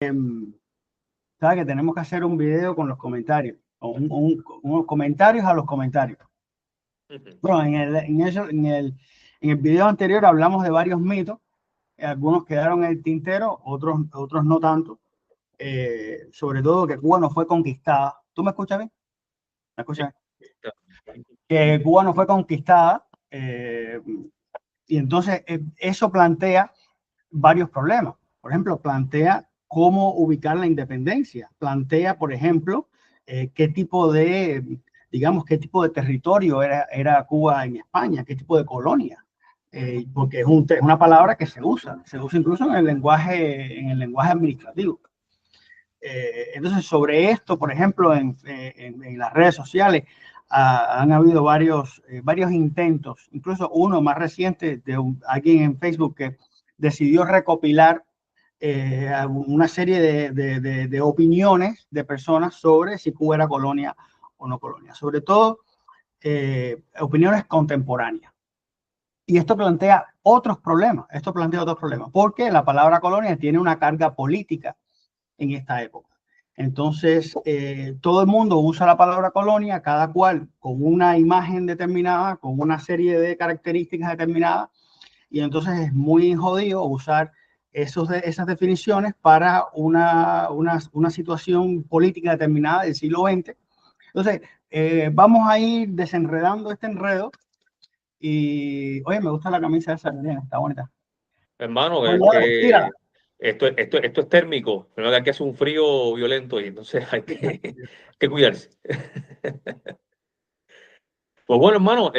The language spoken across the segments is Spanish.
¿Sabes que tenemos que hacer un video con los comentarios? O unos comentarios a los comentarios. Bueno, en el video anterior hablamos de varios mitos. Algunos quedaron en el tintero, otros no tanto. Sobre todo que Cuba no fue conquistada. ¿Tú me escuchas bien? ¿Me escuchas bien? Que Cuba no fue conquistada. Y entonces eso plantea varios problemas. Por ejemplo, plantea cómo ubicar la independencia. Plantea, por ejemplo, qué tipo de, digamos, qué tipo de territorio era Cuba en España, qué tipo de colonia. Porque es una palabra que se usa incluso en el lenguaje administrativo. Entonces, sobre esto, por ejemplo, en las redes sociales, han habido varios intentos, incluso uno más reciente de alguien en Facebook que decidió recopilar una serie de opiniones de personas sobre si Cuba era colonia o no colonia, sobre todo opiniones contemporáneas. Y esto plantea otros problemas, porque la palabra colonia tiene una carga política en esta época. Entonces, todo el mundo usa la palabra colonia, cada cual con una imagen determinada, con una serie de características determinadas, y entonces es muy jodido usar esas definiciones para una situación política determinada del siglo XX. Entonces, vamos a ir desenredando este enredo. Y, oye, me gusta la camisa esa, está bonita. Hermano, Oye, es tira. que esto es térmico. Primero que aquí hace un frío violento y entonces hay que cuidarse. Pues bueno, hermano,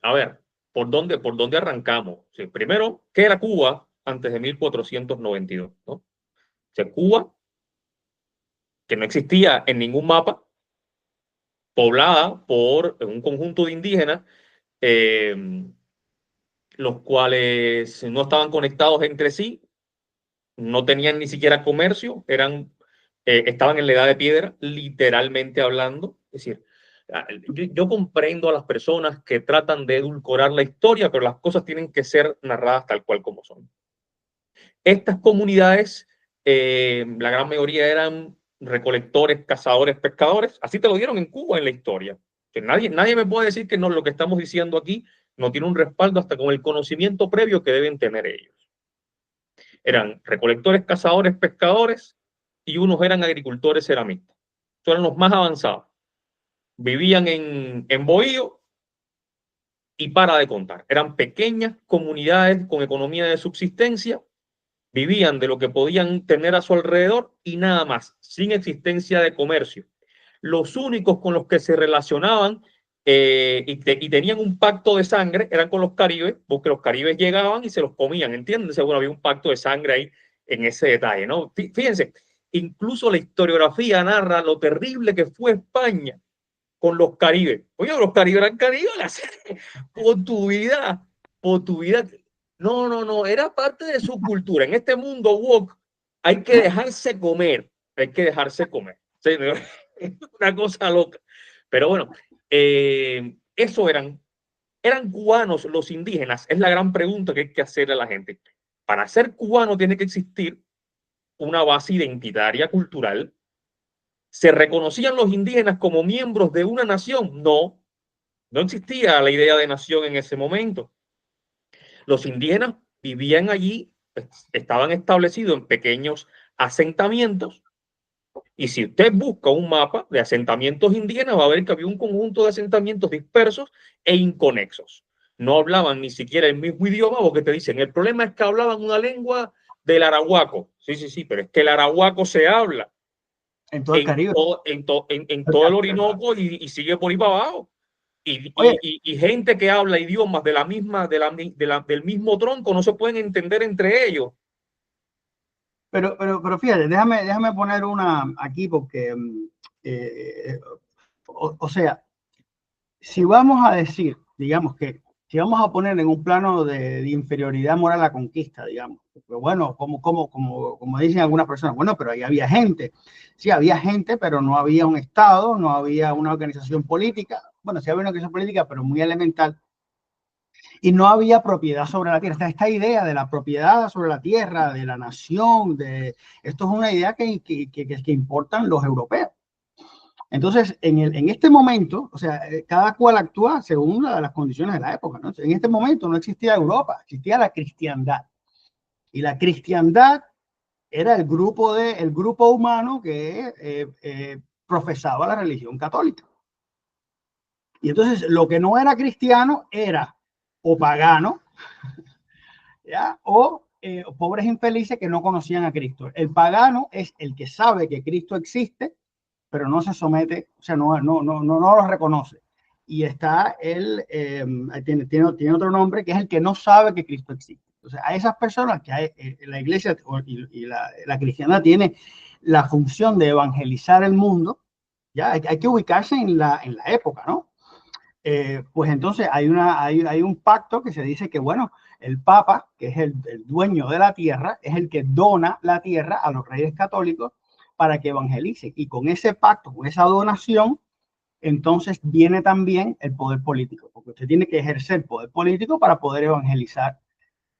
a ver, ¿por dónde arrancamos? Sí, primero, ¿qué era Cuba antes de 1492? ¿No? O sea, Cuba, que no existía en ningún mapa, poblada por un conjunto de indígenas, eh, los cuales no estaban conectados entre sí, no tenían ni siquiera comercio, estaban en la edad de piedra, literalmente hablando. Es decir, yo comprendo a las personas que tratan de edulcorar la historia, pero las cosas tienen que ser narradas tal cual como son. Estas comunidades, la gran mayoría eran recolectores, cazadores, pescadores. Así te lo dieron en Cuba en la historia. Que nadie me puede decir que no, lo que estamos diciendo aquí no tiene un respaldo hasta con el conocimiento previo que deben tener ellos. Eran recolectores, cazadores, pescadores y unos eran agricultores ceramistas. Estos eran los más avanzados. Vivían en bohío y para de contar. Eran pequeñas comunidades con economía de subsistencia, vivían de lo que podían tener a su alrededor y nada más, sin existencia de comercio. Los únicos con los que se relacionaban y tenían un pacto de sangre eran con los caribes, porque los caribes llegaban y se los comían, ¿entiendes? Bueno, había un pacto de sangre ahí en ese detalle, ¿no? Fíjense, incluso la historiografía narra lo terrible que fue España con los caribes. Oye, los caribes eran caníbales por tu vida. No, no, no, era parte de su cultura. En este mundo woke hay que dejarse comer, hay que dejarse comer. Sí, es una cosa loca. Pero bueno, eso eran cubanos los indígenas. Es la gran pregunta que hay que hacerle a la gente. Para ser cubano tiene que existir una base identitaria cultural. ¿Se reconocían los indígenas como miembros de una nación? No, no existía la idea de nación en ese momento. Los indígenas vivían allí, estaban establecidos en pequeños asentamientos, y si usted busca un mapa de asentamientos indígenas, va a ver que había un conjunto de asentamientos dispersos e inconexos. No hablaban ni siquiera el mismo idioma, porque te dicen, el problema es que hablaban una lengua del arahuaco. Sí, sí, sí, pero es que el arahuaco se habla En todo el Caribe. en todo el Orinoco y sigue por ahí para abajo. Oye, Y gente que habla idiomas del mismo tronco no se pueden entender entre ellos. pero fíjate, déjame poner una aquí porque, o sea, si vamos a decir, digamos que, si vamos a poner en un plano de inferioridad moral la conquista, digamos, pero bueno, como dicen algunas personas, bueno, pero ahí había gente. Sí, había gente, pero no había un Estado, no había una organización política. Bueno, sí había una organización política, pero muy elemental. y no había propiedad sobre la tierra. Esta idea de la propiedad sobre la tierra, de la nación, esto es una idea que importan los europeos. Entonces, en este momento, o sea, cada cual actúa según las condiciones de la época, ¿no? En este momento no existía Europa, existía la cristiandad. Y la cristiandad era el grupo humano que profesaba la religión católica. Y entonces lo que no era cristiano era o pagano, ¿ya? O pobres infelices que no conocían a Cristo. El pagano es el que sabe que Cristo existe, pero no se somete, o sea, no lo reconoce. Y está tiene otro nombre, que es el que no sabe que Cristo existe. Entonces, a esas personas que hay, la iglesia y la cristiandad tiene la función de evangelizar el mundo, ya hay que ubicarse en la época, ¿no? Pues entonces hay un pacto que se dice que, bueno, el Papa, que es el dueño de la tierra, es el que dona la tierra a los reyes católicos para que evangelicen. Y con ese pacto, con esa donación, entonces viene también el poder político, porque usted tiene que ejercer poder político para poder evangelizar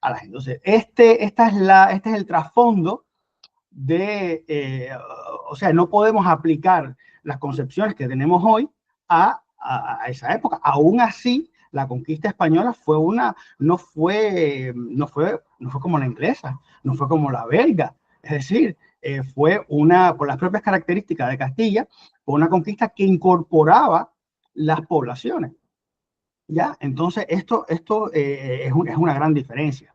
a la gente. Entonces, este es el trasfondo o sea, no podemos aplicar las concepciones que tenemos hoy a esa época. Aún así, la conquista española no fue como la inglesa, no fue como la belga. Es decir, fue por las propias características de Castilla, fue una conquista que incorporaba las poblaciones. ¿Ya? Entonces, esto es una gran diferencia.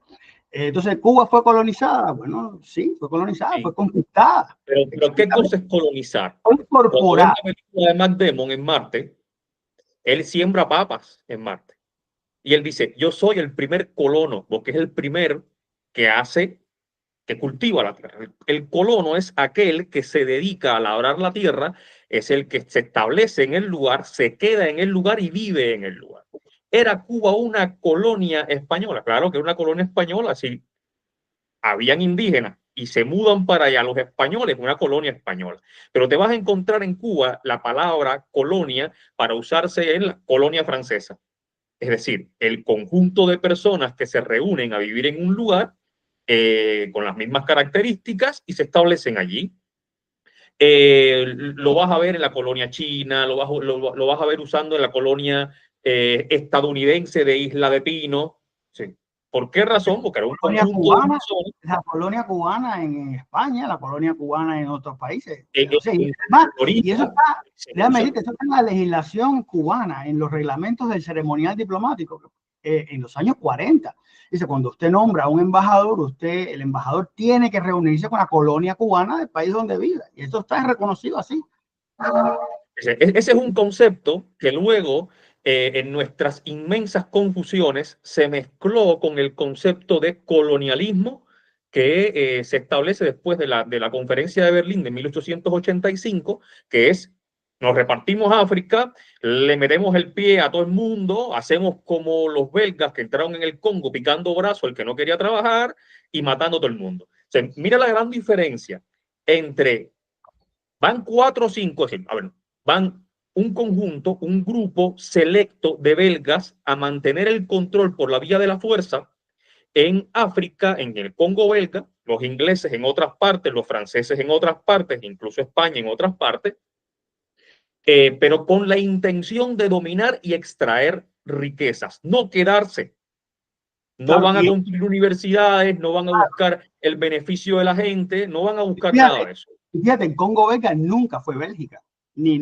Entonces, ¿Cuba fue colonizada? Bueno, sí, fue colonizada, sí. Fue conquistada. Pero ¿qué cosa es colonizar? Incorporar. La película de Matt Damon en Marte, él siembra papas en Marte. Y él dice, yo soy el primer colono, porque es el primer que cultiva la tierra. El colono es aquel que se dedica a labrar la tierra, es el que se establece en el lugar, se queda en el lugar y vive en el lugar. ¿Era Cuba una colonia española? Claro que era una colonia española, sí. Habían indígenas y se mudan para allá los españoles, una colonia española. Pero te vas a encontrar en Cuba la palabra colonia para usarse en la colonia francesa. Es decir, el conjunto de personas que se reúnen a vivir en un lugar con las mismas características y se establecen allí. Lo vas a ver en la colonia china, lo vas a ver usando en la colonia estadounidense de Isla de Pino. Sí. ¿Por qué razón? Porque era un conjunto cubana, la colonia cubana en España, la colonia cubana en otros países. O sea, y eso está, déjame decirte, eso está en la legislación cubana, en los reglamentos del ceremonial diplomático, en los años 40. Dice, cuando usted nombra a un embajador, el embajador tiene que reunirse con la colonia cubana del país donde vive. Y eso está reconocido así. Ese es un concepto que luego, en nuestras inmensas confusiones, se mezcló con el concepto de colonialismo que se establece después de la Conferencia de Berlín de 1885, que es, nos repartimos África, le metemos el pie a todo el mundo, hacemos como los belgas que entraron en el Congo picando brazos al que no quería trabajar y matando a todo el mundo. O sea, mira la gran diferencia entre, van 4 o 5, a ver, van un conjunto, un grupo selecto de belgas a mantener el control por la vía de la fuerza en África, en el Congo belga, los ingleses en otras partes, los franceses en otras partes, incluso España en otras partes, pero con la intención de dominar y extraer riquezas, no quedarse. No van a construir universidades, no van a buscar el beneficio de la gente, no van a buscar nada de eso. Fíjate, el Congo belga nunca fue Bélgica, y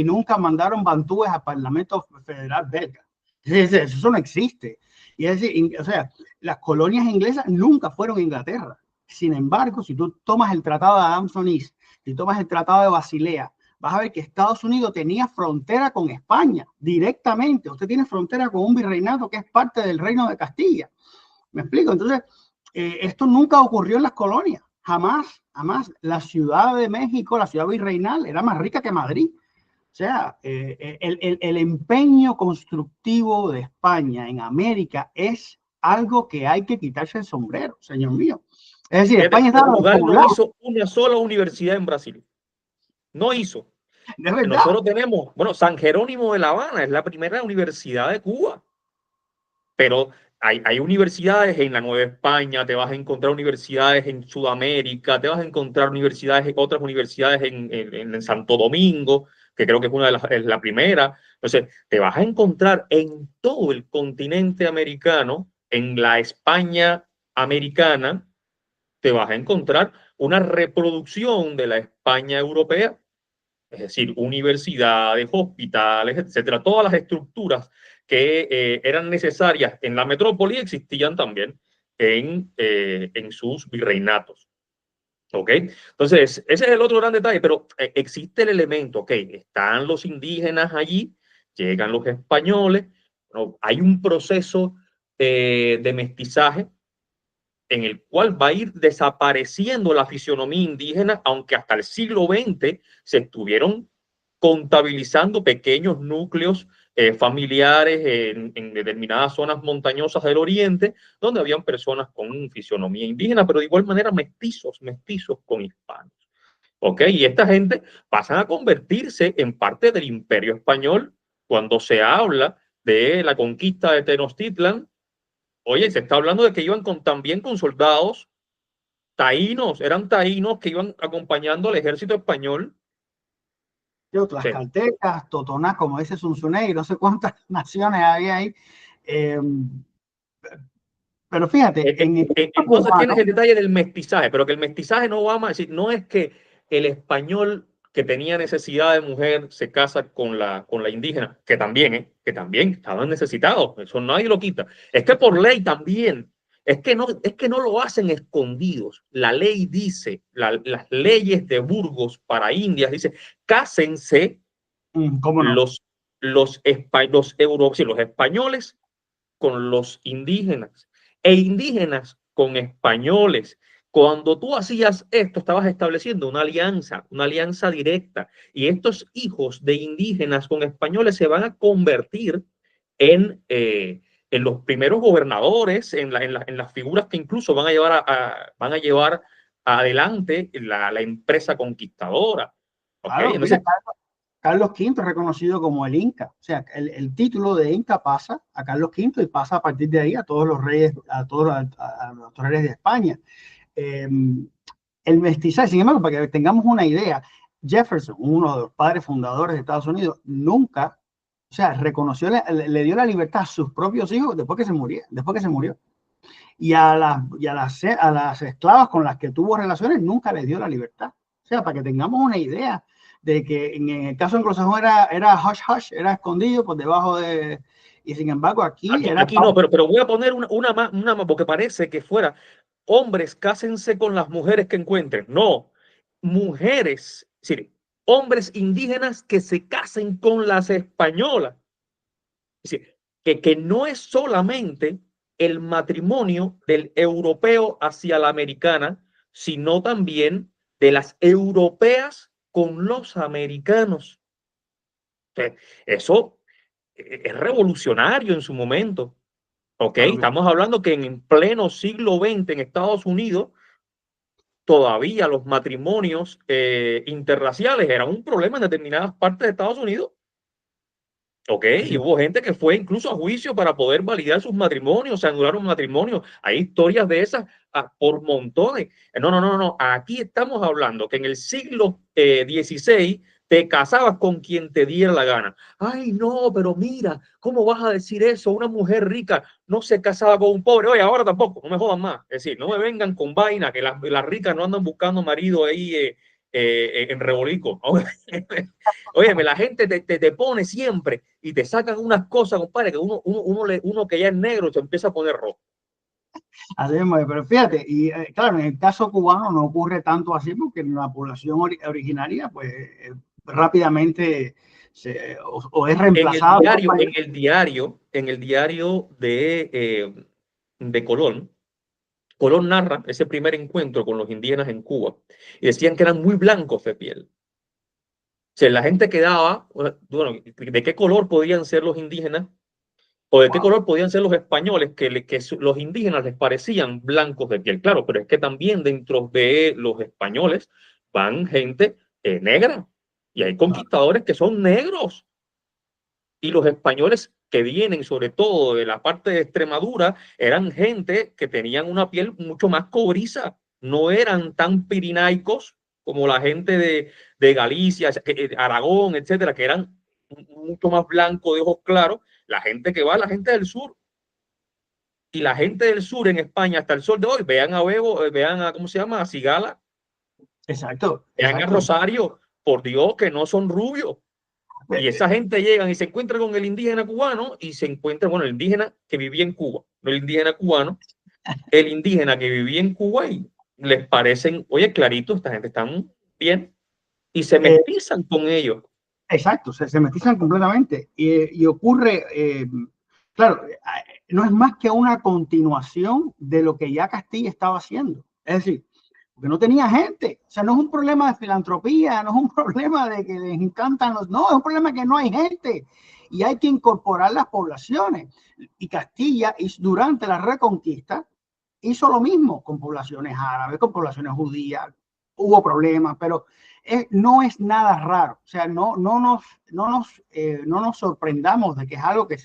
nunca mandaron bantúes al Parlamento Federal belga. Eso no existe. Y es decir, o sea, las colonias inglesas nunca fueron Inglaterra. Sin embargo, si tú tomas el Tratado de Adams-Onís, si tomas el Tratado de Basilea, vas a ver que Estados Unidos tenía frontera con España directamente. Usted tiene frontera con un virreinato que es parte del Reino de Castilla. ¿Me explico? Entonces, esto nunca ocurrió en las colonias. Jamás. La Ciudad de México, la ciudad virreinal, era más rica que Madrid. O sea, el empeño constructivo de España en América es algo que hay que quitarse el sombrero, señor mío. Es decir, España estaba Portugal no hizo una sola universidad en Brasil. No hizo. Nosotros tenemos, bueno, San Jerónimo de La Habana es la primera universidad de Cuba. pero hay universidades en la Nueva España, te vas a encontrar universidades en Sudamérica, te vas a encontrar otras universidades en Santo Domingo, que creo que es la primera. Entonces, te vas a encontrar en todo el continente americano, en la España americana, te vas a encontrar una reproducción de la España europea, es decir, universidades, hospitales, etcétera, todas las estructuras que eran necesarias en la metrópoli existían también en sus virreinatos. ¿Ok? Entonces, ese es el otro gran detalle, pero existe el elemento, ok, están los indígenas allí, llegan los españoles, ¿no? Hay un proceso de mestizaje en el cual va a ir desapareciendo la fisionomía indígena, aunque hasta el siglo XX se estuvieron contabilizando pequeños núcleos familiares en determinadas zonas montañosas del oriente, donde habían personas con fisionomía indígena, pero de igual manera mestizos con hispanos. ¿Ok? Y esta gente pasan a convertirse en parte del imperio español cuando se habla de la conquista de Tenochtitlan. Oye, se está hablando de que iban también con soldados taínos, eran taínos que iban acompañando al ejército español. Tlaxcaltecas, Totoná, como dice Zunzunegui, no sé cuántas naciones había ahí. Pero fíjate, en el entonces tienes el detalle del mestizaje, pero que el mestizaje no vamos a decir, no es que el español que tenía necesidad de mujer se casa con la indígena, que también estaban necesitados, eso nadie lo quita. Es que por ley también, es que no lo hacen escondidos. La ley dice, las leyes de Burgos para Indias dice, cásense ¿cómo no? los españoles con los indígenas e indígenas con españoles. Cuando tú hacías esto, estabas estableciendo una alianza directa, y estos hijos de indígenas con españoles se van a convertir en los primeros gobernadores, en las figuras que incluso van a llevar adelante la empresa conquistadora. ¿Okay? Claro, Entonces, Carlos V es reconocido como el Inca, o sea, el título de Inca pasa a Carlos V y pasa a partir de ahí a todos los reyes, a los reyes de España. El mestizaje, sin embargo, para que tengamos una idea, Jefferson, uno de los padres fundadores de Estados Unidos, nunca, o sea, reconoció, le dio la libertad a sus propios hijos después que se murió. Y a las esclavas con las que tuvo relaciones nunca les dio la libertad. O sea, para que tengamos una idea de que en el caso anglosajón era hush hush, era escondido por debajo de... Y sin embargo aquí no, pero voy a poner una más, porque parece que fuera hombres, cásense con las mujeres que encuentren. No, mujeres, sí, hombres indígenas que se casen con las españolas. Es decir, que no es solamente el matrimonio del europeo hacia la americana, sino también de las europeas con los americanos. Eso es revolucionario en su momento. ¿Ok? Estamos hablando que en pleno siglo XX en Estados Unidos todavía los matrimonios interraciales eran un problema en determinadas partes de Estados Unidos. ¿Ok? Y hubo gente que fue incluso a juicio para poder validar sus matrimonios, se anularon matrimonios. Hay historias de esas por montones. No. Aquí estamos hablando que en el siglo XVI te casabas con quien te diera la gana. Ay, no, pero mira, ¿cómo vas a decir eso? Una mujer rica no se casaba con un pobre. Oye, ahora tampoco, no me jodan más. Es decir, no me vengan con vaina, que las ricas no andan buscando marido ahí en rebolico. Óyeme, la gente te pone siempre y te sacan unas cosas, compadre, que uno que ya es negro se empieza a poner rojo. Así es, pero fíjate, y claro, en el caso cubano no ocurre tanto así porque la población originaria, pues rápidamente o es reemplazada. En el diario de Colón, Colón narra ese primer encuentro con los indígenas en Cuba y decían que eran muy blancos de piel. O sea, la gente quedaba, bueno, ¿de qué color podían ser los indígenas? ¿O de qué color podían ser los españoles que los indígenas les parecían blancos de piel? Claro, pero es que también dentro de los españoles van gente negra y hay conquistadores que son negros. Y los españoles que vienen sobre todo de la parte de Extremadura eran gente que tenían una piel mucho más cobriza, no eran tan pirinaicos como la gente de Galicia, Aragón, etcétera, que eran mucho más blancos, de ojos claros. La gente que va, la gente del sur. Y la gente del sur en España hasta el sol de hoy, vean a Bebo, vean a, ¿cómo se llama? A Cigala, Exacto, vean a exacto. Rosario, por Dios, que no son rubios. Y esa gente llegan y se encuentra con el indígena cubano y se encuentra, bueno, el indígena que vivía en Cuba, no el indígena cubano, el indígena que vivía en Cuba y les parecen, oye, clarito, esta gente está bien y se mestizan con ellos. Exacto, se mestizan completamente y ocurre, claro, no es más que una continuación de lo que ya Castilla estaba haciendo. Es decir, porque no tenía gente. O sea, no es un problema de filantropía, no es un problema de que les encantan los... No, es un problema que no hay gente y hay que incorporar las poblaciones. Y Castilla, durante la Reconquista, hizo lo mismo con poblaciones árabes, con poblaciones judías. Hubo problemas, pero no es nada raro. O sea, no nos sorprendamos de que es algo que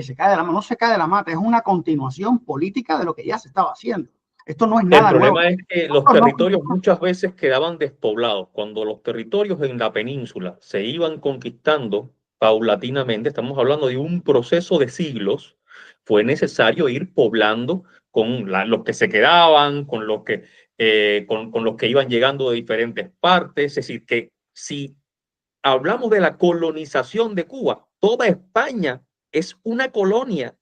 se cae de la mano. No se cae de la mata, es una continuación política de lo que ya se estaba haciendo. Esto no es nada nuevo. El problema es que los territorios muchas veces quedaban despoblados. Cuando los territorios en la península se iban conquistando paulatinamente, estamos hablando de un proceso de siglos, fue necesario ir poblando con los que se quedaban, con los con los que iban llegando de diferentes partes. Es decir, que si hablamos de la colonización de Cuba, toda España es una colonia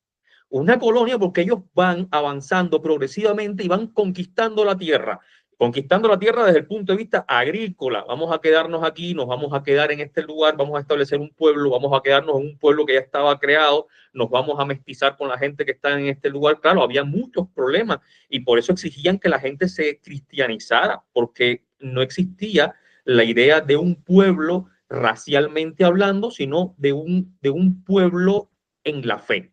porque ellos van avanzando progresivamente y van conquistando la tierra desde el punto de vista agrícola. Vamos a quedarnos aquí, nos vamos a quedar en este lugar, vamos a establecer un pueblo, vamos a quedarnos en un pueblo que ya estaba creado, nos vamos a mestizar con la gente que está en este lugar. Claro, había muchos problemas y por eso exigían que la gente se cristianizara, porque no existía la idea de un pueblo racialmente hablando, sino de un pueblo en la fe.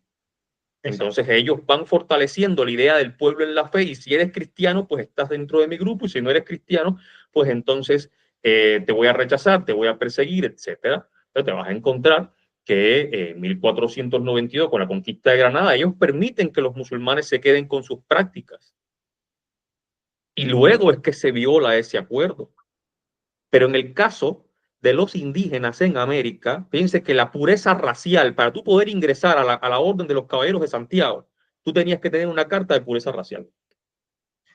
Entonces ellos van fortaleciendo la idea del pueblo en la fe y si eres cristiano, pues estás dentro de mi grupo y si no eres cristiano, pues entonces te voy a rechazar, te voy a perseguir, etcétera. Entonces te vas a encontrar que en 1492, con la conquista de Granada, ellos permiten que los musulmanes se queden con sus prácticas. Y luego es que se viola ese acuerdo. Pero en el caso de los indígenas en América, fíjense que la pureza racial, para tú poder ingresar a la Orden de los Caballeros de Santiago, tú tenías que tener una carta de pureza racial.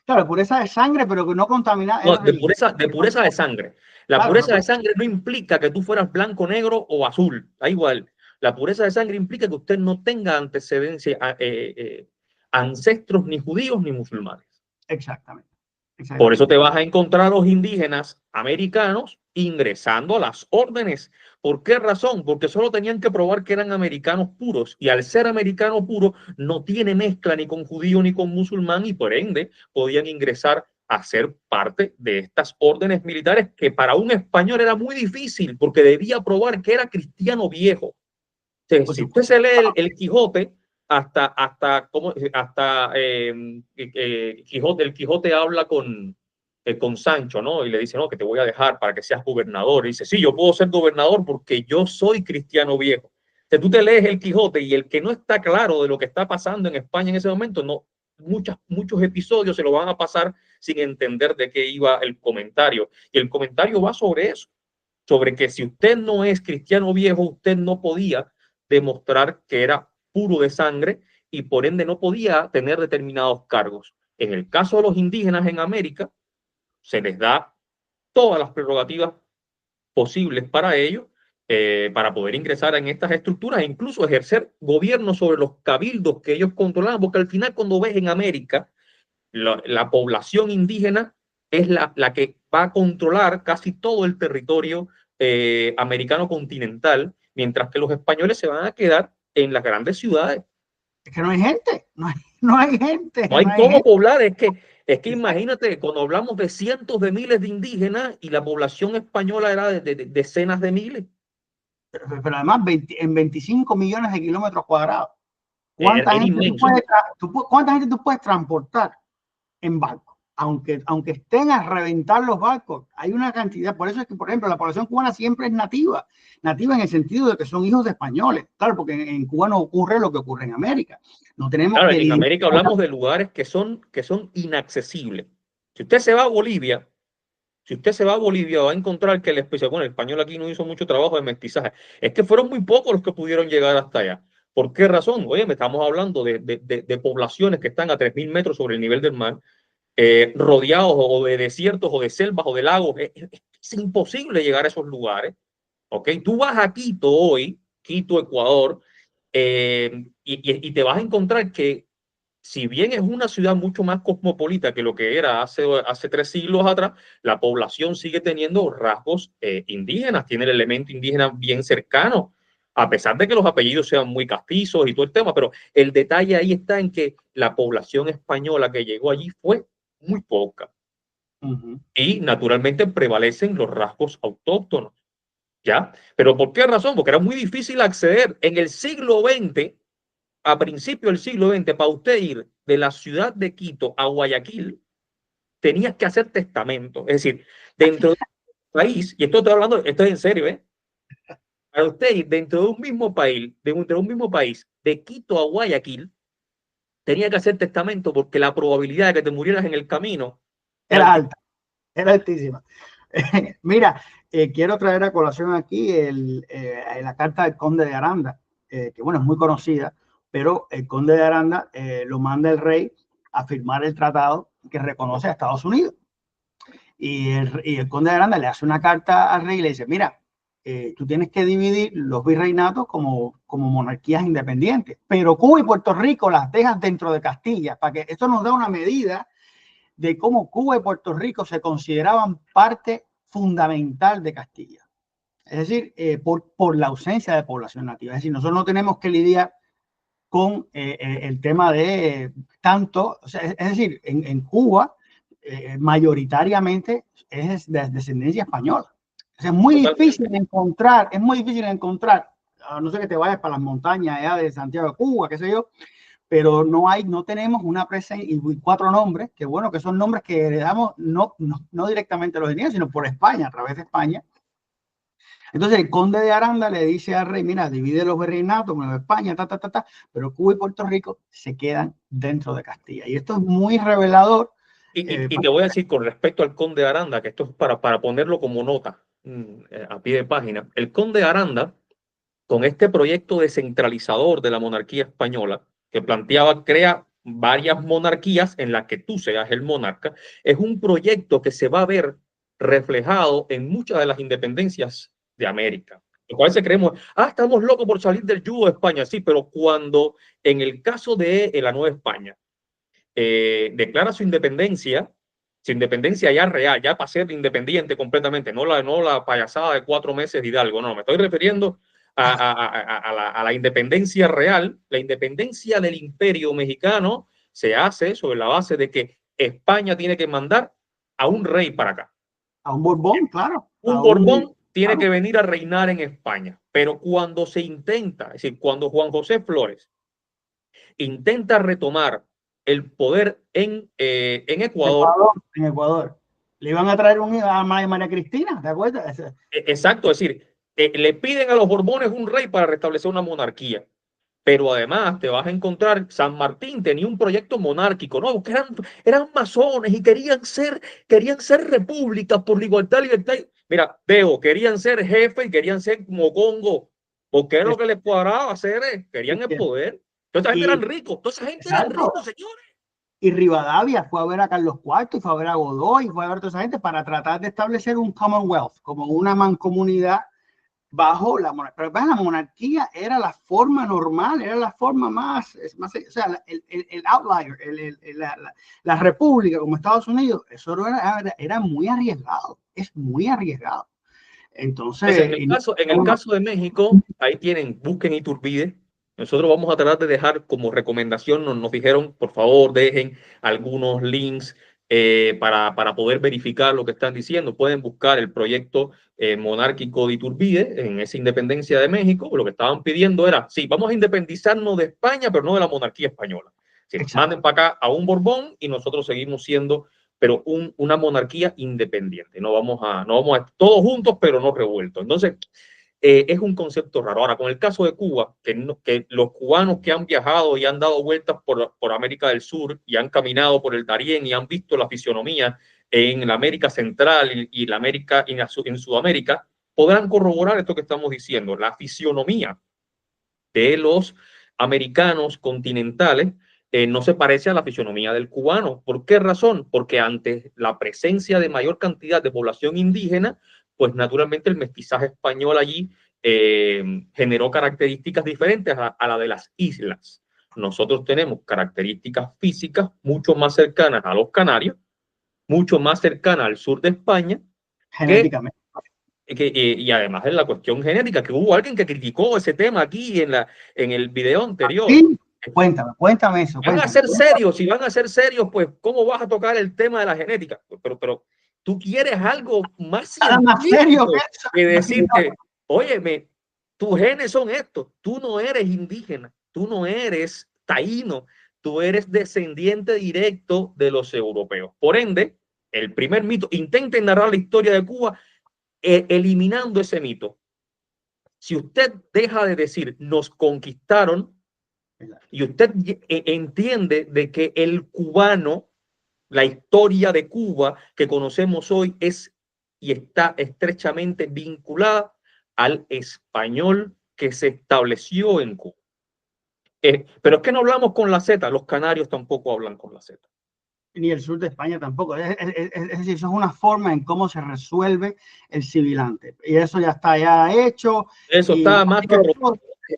Claro, pureza de sangre, pero que no contamina. No, de pureza de sangre. La claro, pureza de sangre no implica que tú fueras blanco, negro o azul. Da igual. La pureza de sangre implica que usted no tenga antecedencia, ancestros ni judíos ni musulmanes. Exactamente. Por eso te vas a encontrar a los indígenas americanos ingresando a las órdenes. ¿Por qué razón? Porque solo tenían que probar que eran americanos puros y al ser americano puro no tiene mezcla ni con judío ni con musulmán y por ende podían ingresar a ser parte de estas órdenes militares que para un español era muy difícil porque debía probar que era cristiano viejo. Entonces, si usted se lee el Quijote, hasta Quijote, el Quijote habla con Sancho, ¿no? Y le dice, no, que te voy a dejar para que seas gobernador. Y dice, sí, yo puedo ser gobernador porque yo soy cristiano viejo. Entonces, tú te lees el Quijote y el que no está claro de lo que está pasando en España en ese momento, no, muchos episodios se lo van a pasar sin entender de qué iba el comentario. Y el comentario va sobre eso, sobre que si usted no es cristiano viejo, usted no podía demostrar que era puro de sangre y por ende no podía tener determinados cargos. En el caso de los indígenas en América, se les da todas las prerrogativas posibles para ellos, para poder ingresar en estas estructuras e incluso ejercer gobierno sobre los cabildos que ellos controlaban, porque al final cuando ves en América, la población indígena es la que va a controlar casi todo el territorio americano continental, mientras que los españoles se van a quedar en las grandes ciudades. Es que no hay gente, no hay gente. No hay cómo poblar, es que imagínate, cuando hablamos de cientos de miles de indígenas y la población española era de decenas de miles. Pero además en 25 millones de kilómetros cuadrados. ¿Cuánta gente tú puedes transportar en barco? aunque estén a reventar los barcos, hay una cantidad. Por eso es que, por ejemplo, la población cubana siempre es nativa en el sentido de que son hijos de españoles. Claro, porque en Cuba no ocurre lo que ocurre en América. No tenemos claro, que en América hablamos de lugares que son inaccesibles. Si usted se va a Bolivia, va a encontrar que el español aquí no hizo mucho trabajo de mestizaje. Es que fueron muy pocos los que pudieron llegar hasta allá. ¿Por qué razón? Oye, me estamos hablando de poblaciones que están a 3.000 metros sobre el nivel del mar, rodeados o de desiertos o de selvas o de lagos. Es imposible llegar a esos lugares. ¿Ok? Tú vas a Quito hoy, Quito, Ecuador, y te vas a encontrar que si bien es una ciudad mucho más cosmopolita que lo que era hace 3 siglos atrás, la población sigue teniendo rasgos indígenas, tiene el elemento indígena bien cercano, a pesar de que los apellidos sean muy castizos y todo el tema, pero el detalle ahí está en que la población española que llegó allí fue muy poca. Y naturalmente prevalecen los rasgos autóctonos, ¿ya? ¿Pero por qué razón? Porque era muy difícil acceder. En el siglo XX, a principios del siglo XX, para usted ir de la ciudad de Quito a Guayaquil, tenías que hacer testamento. Es decir, dentro del país, y esto estoy hablando, esto es en serio, ¿eh? Para usted ir dentro de un mismo país, de Quito a Guayaquil, tenía que hacer testamento porque la probabilidad de que te murieras en el camino era alta, era altísima. Mira, quiero traer a colación aquí la carta del conde de Aranda, que bueno, es muy conocida, pero el conde de Aranda lo manda el rey a firmar el tratado que reconoce a Estados Unidos. Y el conde de Aranda le hace una carta al rey y le dice, mira, tú tienes que dividir los virreinatos como monarquías independientes, pero Cuba y Puerto Rico las dejas dentro de Castilla, para que esto nos da una medida de cómo Cuba y Puerto Rico se consideraban parte fundamental de Castilla. Es decir, por la ausencia de población nativa. Es decir, nosotros no tenemos que lidiar con el tema de tanto, o sea, es decir, en Cuba mayoritariamente es de descendencia española. O sea, es muy difícil encontrar, a no ser que te vayas para las montañas allá de Santiago de Cuba, qué sé yo, pero no tenemos una presencia y 4 nombres, que bueno, que son nombres que heredamos no directamente los indígenas, sino por España, a través de España. Entonces el conde de Aranda le dice al rey, mira, divide los virreinatos con España, pero Cuba y Puerto Rico se quedan dentro de Castilla. Y esto es muy revelador. Y te voy a decir con respecto al conde de Aranda, que esto es para ponerlo como nota a pie de página. El conde de Aranda, con este proyecto descentralizador de la monarquía española, que crea varias monarquías en las que tú seas el monarca, es un proyecto que se va a ver reflejado en muchas de las independencias de América. A veces creemos, estamos locos por salir del yugo de España, sí, pero cuando en el caso de la Nueva España declara su independencia ya real, ya para ser independiente completamente, no la payasada de 4 meses de Hidalgo, no, me estoy refiriendo a la independencia real. La independencia del imperio mexicano se hace sobre la base de que España tiene que mandar a un rey para acá. A un Borbón, claro. Un Borbón tiene que venir a reinar en España. Pero cuando se intenta, es decir, cuando Juan José Flores intenta retomar el poder en Ecuador. En Ecuador. Le iban a traer a María Cristina, ¿te acuerdas? Exacto, es decir, le piden a los Borbones un rey para restablecer una monarquía. Pero además te vas a encontrar, San Martín tenía un proyecto monárquico, ¿no? Que eran masones y querían ser repúblicas por la igualdad, libertad. Mira, querían ser jefes y querían ser mocongo, porque era lo que les cuadraba hacer, querían el poder. Toda esa gente eran ricos, señores. Y Rivadavia fue a ver a Carlos IV, y fue a ver a Godoy, y fue a ver a toda esa gente para tratar de establecer un Commonwealth, como una mancomunidad bajo la monarquía. Pero la monarquía era la forma normal, era la forma más o sea, el outlier, la república como Estados Unidos, eso era muy arriesgado, es muy arriesgado. Entonces, en el caso de México, ahí busquen Iturbide. Nosotros vamos a tratar de dejar como recomendación, nos dijeron, por favor, dejen algunos links para poder verificar lo que están diciendo. Pueden buscar el proyecto monárquico de Iturbide en esa independencia de México. Lo que estaban pidiendo era, sí, vamos a independizarnos de España, pero no de la monarquía española. Sí, manden para acá a un Borbón y nosotros seguimos siendo pero una monarquía independiente. No vamos a todos juntos, pero no revueltos. Entonces, es un concepto raro. Ahora, con el caso de Cuba, que los cubanos que han viajado y han dado vueltas por América del Sur y han caminado por el Darién y han visto la fisionomía en la América Central y la América en Sudamérica, podrán corroborar esto que estamos diciendo. La fisionomía de los americanos continentales no se parece a la fisionomía del cubano. ¿Por qué razón? Porque ante la presencia de mayor cantidad de población indígena, pues naturalmente el mestizaje español allí generó características diferentes a la de las islas. Nosotros tenemos características físicas mucho más cercanas a los canarios, mucho más cercanas al sur de España, genéticamente. Y además en la cuestión genética, que hubo alguien que criticó ese tema aquí en el video anterior. Sí, cuéntame eso. Van a ser serios, si van a ser serios, pues, ¿cómo vas a tocar el tema de la genética? Pero tú quieres algo más científico que decirte, óyeme, tus genes son estos, tú no eres indígena, tú no eres taíno, tú eres descendiente directo de los europeos. Por ende, el primer mito, intenten narrar la historia de Cuba eliminando ese mito. Si usted deja de decir nos conquistaron y usted entiende de que el cubano, la historia de Cuba que conocemos hoy es y está estrechamente vinculada al español que se estableció en Cuba. Pero es que no hablamos con la Z, los canarios tampoco hablan con la Z. Ni el sur de España tampoco. Es decir, eso es una forma en cómo se resuelve el sibilante. Y eso ya está ya hecho. Eso está más que...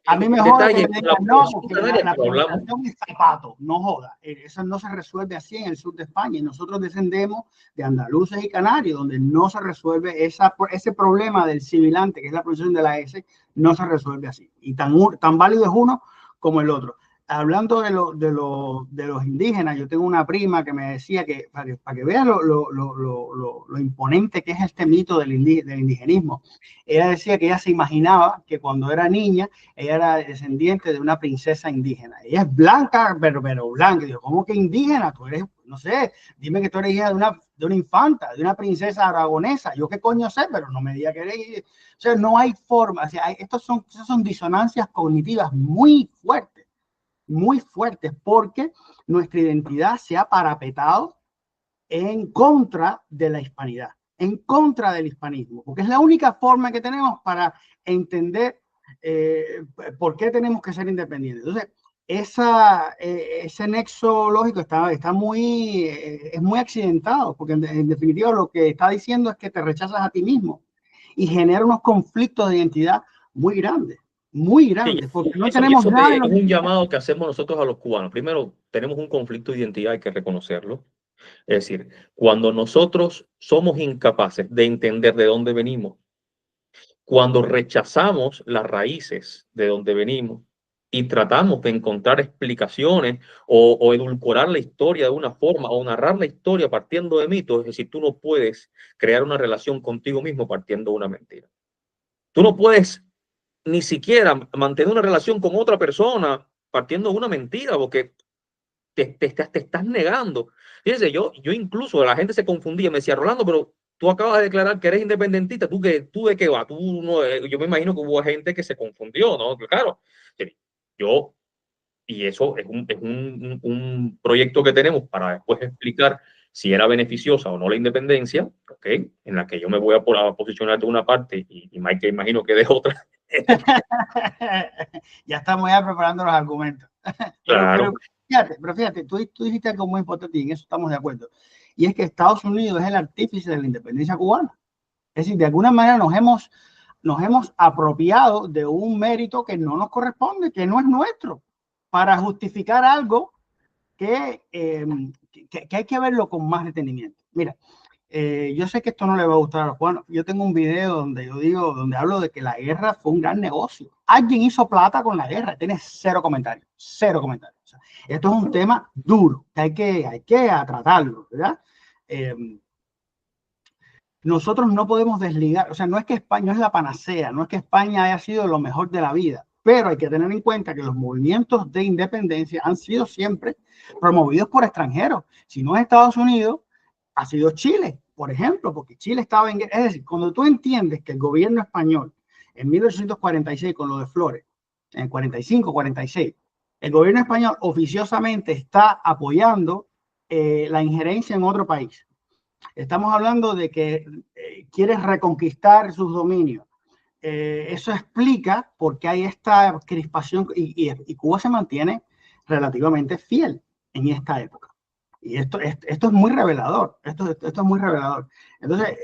A mí me joda que me digan, no, porque la pronunciación es zapato, no joda. Eso no se resuelve así en el sur de España. Y nosotros descendemos de andaluces y canarios, donde no se resuelve ese problema del sibilante, que es la pronunciación de la S, no se resuelve así. Y tan válido es uno como el otro. Hablando de los indígenas, yo tengo una prima que me decía que, para que vean lo imponente que es este mito del indigenismo, ella decía que ella se imaginaba que cuando era niña, ella era descendiente de una princesa indígena. Ella es blanca, pero blanca. Digo, ¿cómo que indígena? Tú eres, no sé, dime que tú eres hija de una infanta, de una princesa aragonesa. Yo qué coño sé, pero no me diga que eres... O sea, no hay forma. O sea, estos son disonancias cognitivas muy fuertes porque nuestra identidad se ha parapetado en contra de la hispanidad, en contra del hispanismo, porque es la única forma que tenemos para entender por qué tenemos que ser independientes. Entonces, ese nexo lógico es muy accidentado, porque en definitiva lo que está diciendo es que te rechazas a ti mismo y genera unos conflictos de identidad muy grandes. Muy grande, porque no tenemos nada. Es un llamado que hacemos nosotros a los cubanos. Primero, tenemos un conflicto de identidad, hay que reconocerlo. Es decir, cuando nosotros somos incapaces de entender de dónde venimos, cuando rechazamos las raíces de donde venimos y tratamos de encontrar explicaciones o edulcorar la historia de una forma o narrar la historia partiendo de mitos, es decir, tú no puedes crear una relación contigo mismo partiendo de una mentira. Tú no puedes ni siquiera mantener una relación con otra persona partiendo de una mentira, porque te estás negando. Fíjense, yo incluso la gente se confundía, me decía, Rolando, pero tú acabas de declarar que eres independentista, ¿tú de qué vas? Tú no, yo me imagino que hubo gente que se confundió, ¿no? Claro, yo, y eso es un proyecto que tenemos para después explicar si era beneficiosa o no la independencia, ¿ok? En la que yo me voy a posicionar de una parte y Mike imagino que de otra. Ya estamos ya preparando los argumentos. Claro. Pero fíjate, tú dijiste algo muy importante y en eso estamos de acuerdo. Y es que Estados Unidos es el artífice de la independencia cubana. Es decir, de alguna manera nos hemos apropiado de un mérito que no nos corresponde, que no es nuestro, para justificar algo que hay que verlo con más detenimiento. Mira, yo sé que esto no le va a gustar a los cubanos. Yo tengo un video donde hablo de que la guerra fue un gran negocio. Alguien hizo plata con la guerra. Tiene cero comentarios. O sea, esto es un tema duro que hay que tratarlo, ¿verdad? Nosotros no podemos desligar, o sea, no es que España es la panacea, no es que España haya sido lo mejor de la vida, pero hay que tener en cuenta que los movimientos de independencia han sido siempre promovidos por extranjeros. Si no es Estados Unidos, ha sido Chile, por ejemplo, porque Chile estaba en... Es decir, cuando tú entiendes que el gobierno español en 1846 con lo de Flores, en 45, 46, el gobierno español oficiosamente está apoyando la injerencia en otro país. Estamos hablando de que quiere reconquistar sus dominios. Eso explica por qué hay esta crispación y Cuba se mantiene relativamente fiel en esta época. Y esto es muy revelador. Esto es muy revelador. Entonces,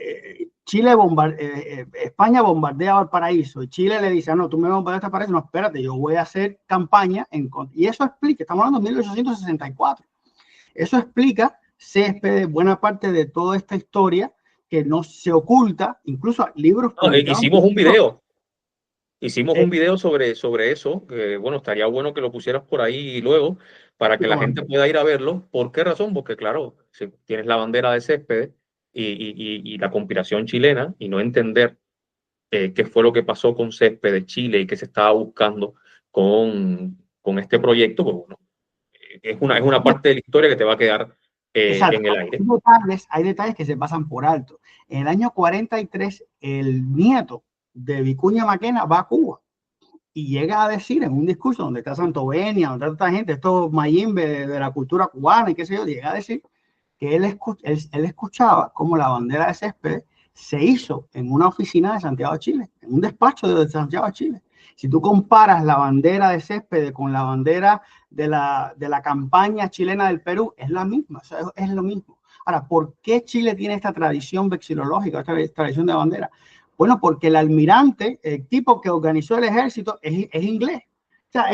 España bombardea Valparaíso y Chile le dice, no, tú me bombardeas Valparaíso, no, espérate, yo voy a hacer campaña y eso explica, estamos hablando de 1864. Eso explica Céspedes, buena parte de toda esta historia que no se oculta, incluso libros publicados. Hicimos un video. Hicimos un video sobre eso, que bueno, estaría bueno que lo pusieras por ahí luego para que la gente pueda ir a verlo. ¿Por qué razón? Porque claro, si tienes la bandera de Céspedes y la conspiración chilena y no entender qué fue lo que pasó con Céspedes, Chile y qué se estaba buscando con este proyecto, pues bueno, es una parte de la historia que te va a quedar en el aire. Hay detalles que se pasan por alto. En el año 43, el nieto de Vicuña Maquena va a Cuba y llega a decir en un discurso donde está Santovenia, donde está esta gente, estos mayimbe de la cultura cubana y qué sé yo, llega a decir que él escuchaba cómo la bandera de Céspedes se hizo en una oficina de Santiago de Chile, en un despacho de Santiago de Chile. Si tú comparas la bandera de Céspedes con la bandera de la campaña chilena del Perú, es la misma, o sea, es lo mismo. Ahora, ¿por qué Chile tiene esta tradición vexilológica, esta tradición de bandera? Bueno, porque el almirante, el tipo que organizó el ejército, es inglés. O sea,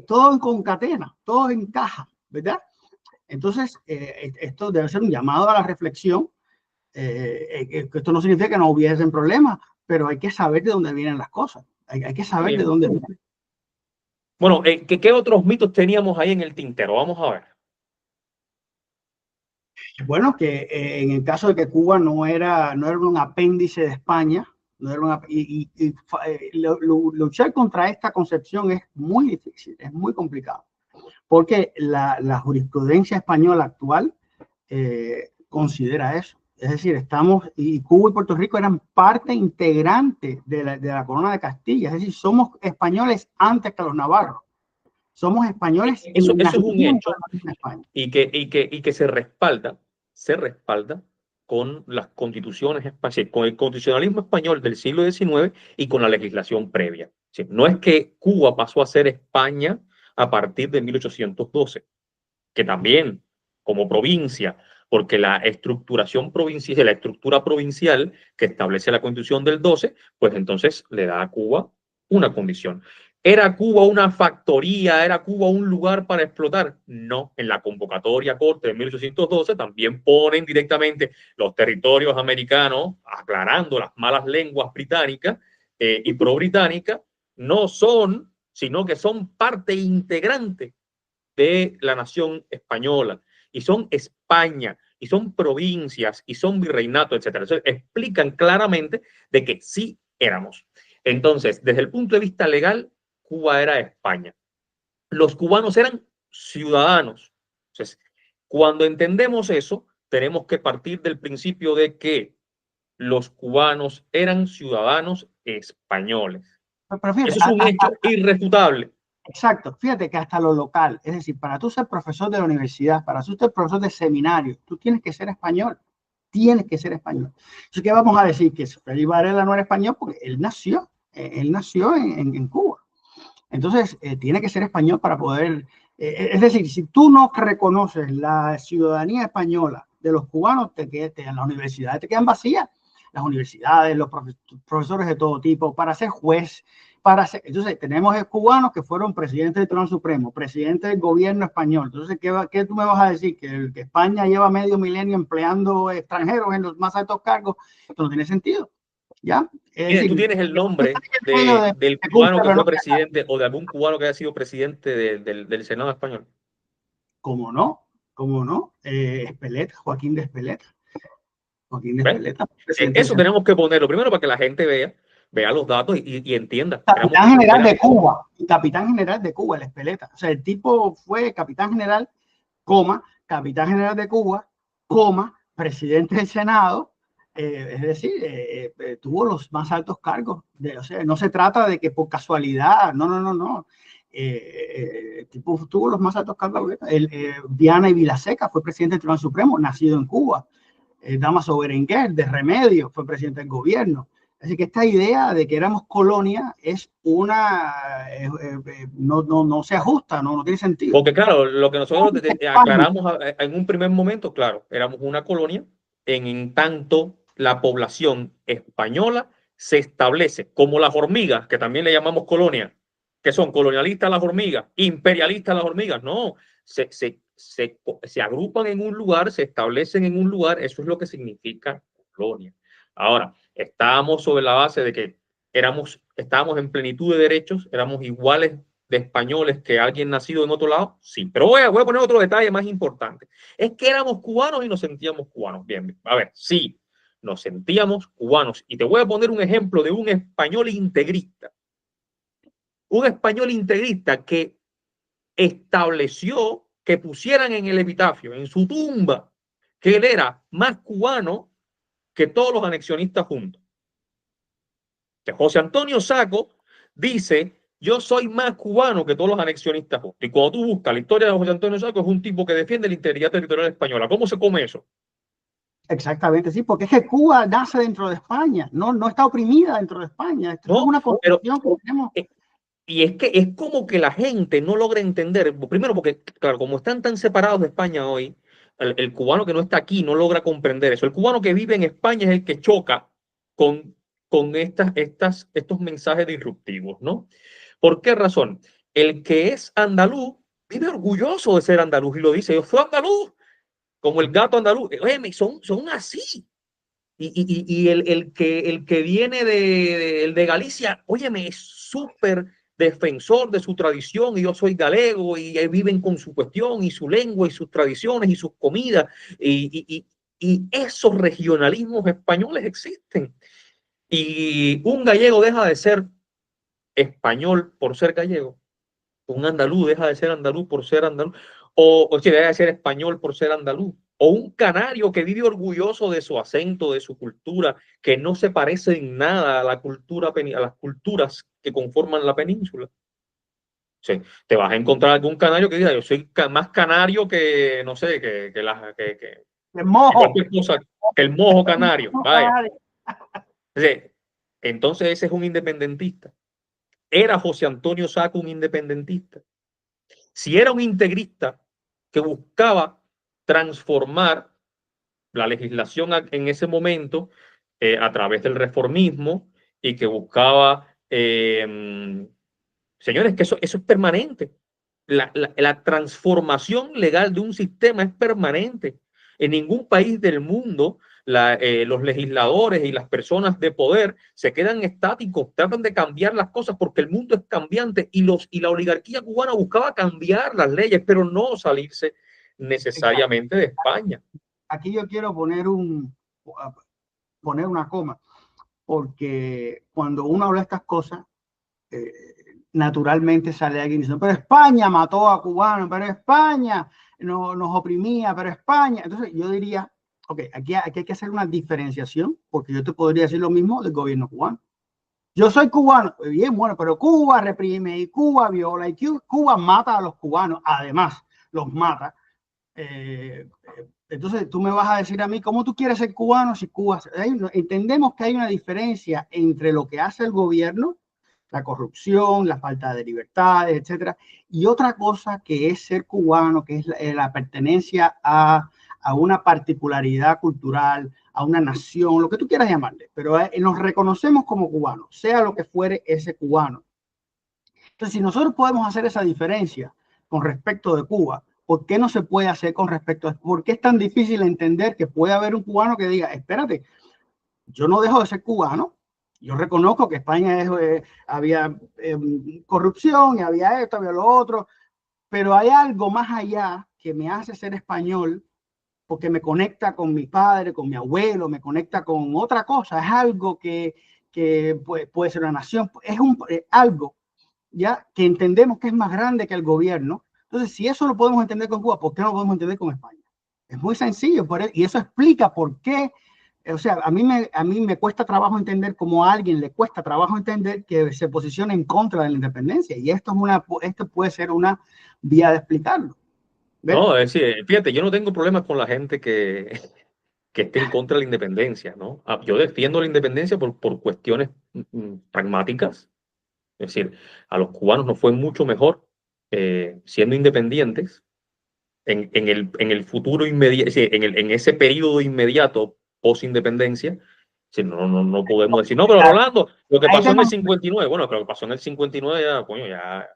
todo concatena, todo encaja, ¿verdad? Entonces, esto debe ser un llamado a la reflexión. Esto no significa que no hubiesen problemas, pero hay que saber de dónde vienen las cosas. Hay que saber de dónde vienen. Bueno, ¿qué otros mitos teníamos ahí en el tintero? Vamos a ver. Bueno, que en el caso de que Cuba no era un apéndice de España, no era luchar contra esta concepción es muy difícil, es muy complicado, porque la jurisprudencia española actual considera eso. Es decir, y Cuba y Puerto Rico eran parte integrante de la corona de Castilla, es decir, somos españoles antes que los navarros. Somos españoles. Eso es un hecho y que se respalda con las constituciones españolas, con el constitucionalismo español del siglo XIX y con la legislación previa. ¿Sí? No es que Cuba pasó a ser España a partir de 1812, que también como provincia, porque la estructuración provincial, la estructura provincial que establece la Constitución del 12, pues entonces le da a Cuba una condición. ¿Era Cuba una factoría? ¿Era Cuba un lugar para explotar? No, en la convocatoria corte de 1812 también ponen directamente los territorios americanos, aclarando las malas lenguas británicas y pro-británicas, no son, sino que son parte integrante de la nación española, y son España, y son provincias, y son virreinatos, etcétera. Entonces, explican claramente de que sí éramos. Entonces, desde el punto de vista legal, Cuba era España. Los cubanos eran ciudadanos. Entonces, cuando entendemos eso, tenemos que partir del principio de que los cubanos eran ciudadanos españoles. Pero fíjate, eso es un hecho irrefutable. Exacto, fíjate que hasta lo local, es decir, para tú ser profesor de la universidad, para tú ser profesor de seminario, tú tienes que ser español, Entonces, ¿qué vamos a decir? Que Félix Varela no era español porque él nació en Cuba. Entonces, tiene que ser español para poder, es decir, si tú no reconoces la ciudadanía española de los cubanos, las universidades te quedan vacías, las universidades, los profesores de todo tipo, para ser juez, entonces tenemos cubanos que fueron presidentes del Tribunal Supremo, presidentes del gobierno español. Entonces, ¿qué tú me vas a decir? ¿Que España lleva medio milenio empleando extranjeros en los más altos cargos? Esto no tiene sentido. ¿Ya? Tú tienes el nombre del cubano que fue presidente o de algún cubano que haya sido presidente del Senado español. ¿Cómo no? Espeleta, Joaquín de Espeleta. Eso tenemos que ponerlo primero para que la gente vea los datos y entienda. Capitán general de Cuba, el Espeleta. O sea, el tipo fue capitán general, capitán general de Cuba, presidente del Senado, es decir, tuvo los más altos cargos. O sea, no se trata de que por casualidad, no, no, no, no. Tipo, tuvo los más altos cargos. Diana y Vilaseca fue presidente del Tribunal Supremo, nacido en Cuba. Damaso Berenguer, de Remedio, fue presidente del gobierno. Así que esta idea de que éramos colonia es no se ajusta, no tiene sentido. Porque claro, lo que nosotros aclaramos en un primer momento, claro, éramos una colonia, en tanto la población española se establece como las hormigas, que también le llamamos colonia, que son colonialistas las hormigas, imperialistas las hormigas, no, se agrupan en un lugar, se establecen en un lugar, eso es lo que significa colonia. Ahora, estábamos sobre la base de que estábamos en plenitud de derechos, éramos iguales de españoles que alguien nacido en otro lado, sí. Pero voy a poner otro detalle más importante. Es que éramos cubanos y nos sentíamos cubanos. Bien, a ver, sí, nos sentíamos cubanos. Y te voy a poner un ejemplo de un español integrista. Un español integrista que estableció que pusieran en el epitafio, en su tumba, que él era más cubano que todos los anexionistas juntos. Que José Antonio Saco dice: yo soy más cubano que todos los anexionistas juntos. Y cuando tú buscas la historia de José Antonio Saco, es un tipo que defiende la integridad territorial española. ¿Cómo se come eso? Exactamente, sí, porque es que Cuba nace dentro de España, no está oprimida dentro de España. Esto es una concepción que tenemos. Y es que es como que la gente no logra entender, primero porque, claro, como están tan separados de España hoy, el cubano que no está aquí no logra comprender eso. El cubano que vive en España es el que choca con estos mensajes disruptivos, ¿no? ¿Por qué razón? El que es andaluz vive orgulloso de ser andaluz y lo dice: yo soy andaluz, como el gato andaluz. Oye, son así. Y el que viene de Galicia, óyeme, es súper defensor de su tradición, y yo soy galego, y viven con su cuestión y su lengua y sus tradiciones y sus comidas, y esos regionalismos españoles existen. Y un gallego deja de ser español por ser gallego, un andaluz deja de ser andaluz por ser andaluz, o si deja de ser español por ser andaluz, o un canario que vive orgulloso de su acento, de su cultura, que no se parece en nada a la cultura, a las culturas que conforman la península. Sí, te vas a encontrar algún canario que diga: yo soy más canario que, no sé, El mojo. cualquier cosa, que el mojo canario. Vaya. Sí. Entonces ese es un independentista. ¿Era José Antonio Saco un independentista? Si era un integrista que buscaba transformar la legislación en ese momento a través del reformismo, y que buscaba, señores, que eso es permanente. La transformación legal de un sistema es permanente. En ningún país del mundo los legisladores y las personas de poder se quedan estáticos, tratan de cambiar las cosas porque el mundo es cambiante, y la oligarquía cubana buscaba cambiar las leyes, pero no salirse necesariamente de España. Aquí yo quiero poner una coma, porque cuando uno habla de estas cosas, naturalmente sale alguien diciendo: pero España mató a cubanos, pero España nos oprimía, pero España. Entonces yo diría: ok, aquí hay que hacer una diferenciación, porque yo te podría decir lo mismo del gobierno cubano. Yo soy cubano, bien, bueno, pero Cuba reprime y Cuba viola y Cuba mata a los cubanos, además los mata. Entonces tú me vas a decir a mí: ¿cómo tú quieres ser cubano si Cuba? Entendemos que hay una diferencia entre lo que hace el gobierno, la corrupción, la falta de libertades, etcétera, y otra cosa que es ser cubano, que es la pertenencia a una particularidad cultural, a una nación, lo que tú quieras llamarle, pero nos reconocemos como cubanos, sea lo que fuere ese cubano. Entonces, si nosotros podemos hacer esa diferencia con respecto de Cuba, ¿por qué no se puede hacer con respecto a... ¿Por qué es tan difícil entender que puede haber un cubano que diga: espérate, yo no dejo de ser cubano, yo reconozco que España había corrupción y había esto, había lo otro, pero hay algo más allá que me hace ser español, porque me conecta con mi padre, con mi abuelo, me conecta con otra cosa, es algo que puede ser una nación, es algo ya que entendemos que es más grande que el gobierno. Entonces, si eso lo podemos entender con Cuba, ¿por qué no lo podemos entender con España? Es muy sencillo, y eso explica por qué. O sea, a mí me cuesta trabajo entender cómo a alguien le cuesta trabajo entender que se posicione en contra de la independencia. Y esto puede ser una vía de explicarlo. ¿Ves? No, es decir, fíjate, yo no tengo problemas con la gente que esté en contra de la independencia, ¿no? Yo defiendo la independencia por cuestiones pragmáticas. Es decir, a los cubanos nos fue mucho mejor siendo independientes en el futuro inmediato, es decir, en ese periodo inmediato post-independencia. Si no podemos decir, no, pero Rolando, lo que pasó en el 59, bueno, lo que pasó en el 59 ya, coño, ya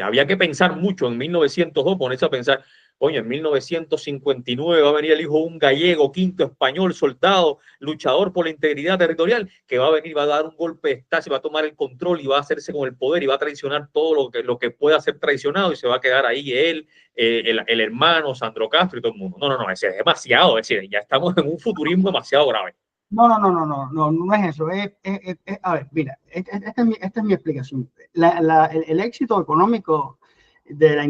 había que pensar mucho en 1902, ponerse a pensar, coño, en 1959 va a venir el hijo de un gallego, quinto español, soldado, luchador por la integridad territorial, que va a venir, va a dar un golpe de estado, se va a tomar el control y va a hacerse con el poder y va a traicionar todo lo que pueda ser traicionado y se va a quedar ahí él, el hermano, Sandro Castro y todo el mundo. No, ese es demasiado, es decir, ya estamos en un futurismo demasiado grave. No es eso. A ver, mira, esta es mi explicación. El éxito económico de la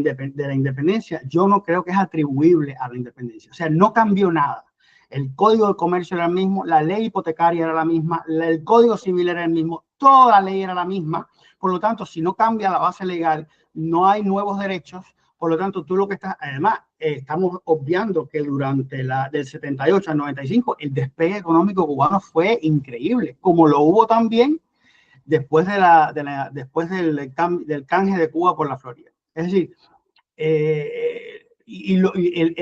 independencia, yo no creo que es atribuible a la independencia. O sea, no cambió nada. El código de comercio era el mismo, la ley hipotecaria era la misma, el código civil era el mismo, toda la ley era la misma. Por lo tanto, si no cambia la base legal, no hay nuevos derechos. Por lo tanto, tú lo que estás, además, estamos obviando que durante del 78 al 95, el despegue económico cubano fue increíble, como lo hubo también después, después del canje de Cuba por la Florida. Es decir,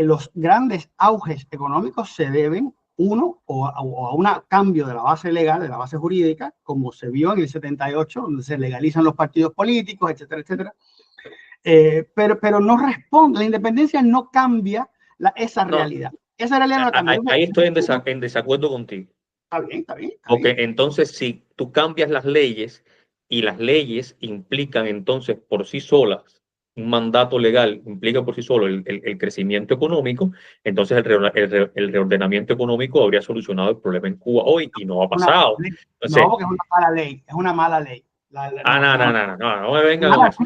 los grandes auges económicos se deben, uno, a un cambio de la base legal, de la base jurídica, como se vio en el 78, donde se legalizan los partidos políticos, etcétera, etcétera. Pero no responde, la independencia no cambia esa realidad. Esa realidad no la cambia. Ahí estoy en desacuerdo contigo. Está bien. Porque entonces, si tú cambias las leyes y las leyes implican entonces por sí solas, un mandato legal implica por sí solo el crecimiento económico, entonces el reordenamiento económico habría solucionado el problema en Cuba hoy y no ha pasado. Entonces, no, porque es una mala ley, es una mala ley. No me vengan con eso.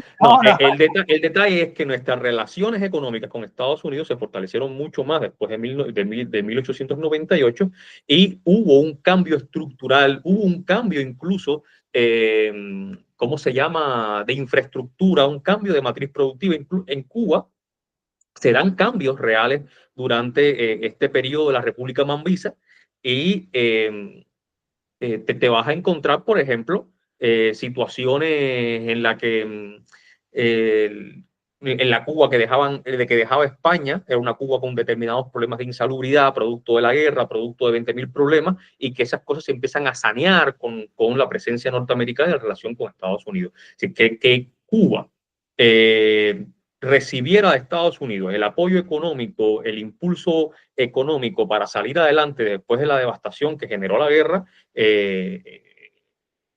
El detalle es que nuestras relaciones económicas con Estados Unidos se fortalecieron mucho más después de 1898 y hubo un cambio estructural, hubo un cambio incluso, ¿cómo se llama?, de infraestructura, un cambio de matriz productiva. En Cuba se dan cambios reales durante este periodo de la República Mambisa y te vas a encontrar, por ejemplo, situaciones en la que en la Cuba que dejaba España, era una Cuba con determinados problemas de insalubridad, producto de la guerra, producto de 20.000 problemas, y que esas cosas se empiezan a sanear con la presencia norteamericana en relación con Estados Unidos. Así que Cuba recibiera de Estados Unidos el apoyo económico, el impulso económico para salir adelante después de la devastación que generó la guerra,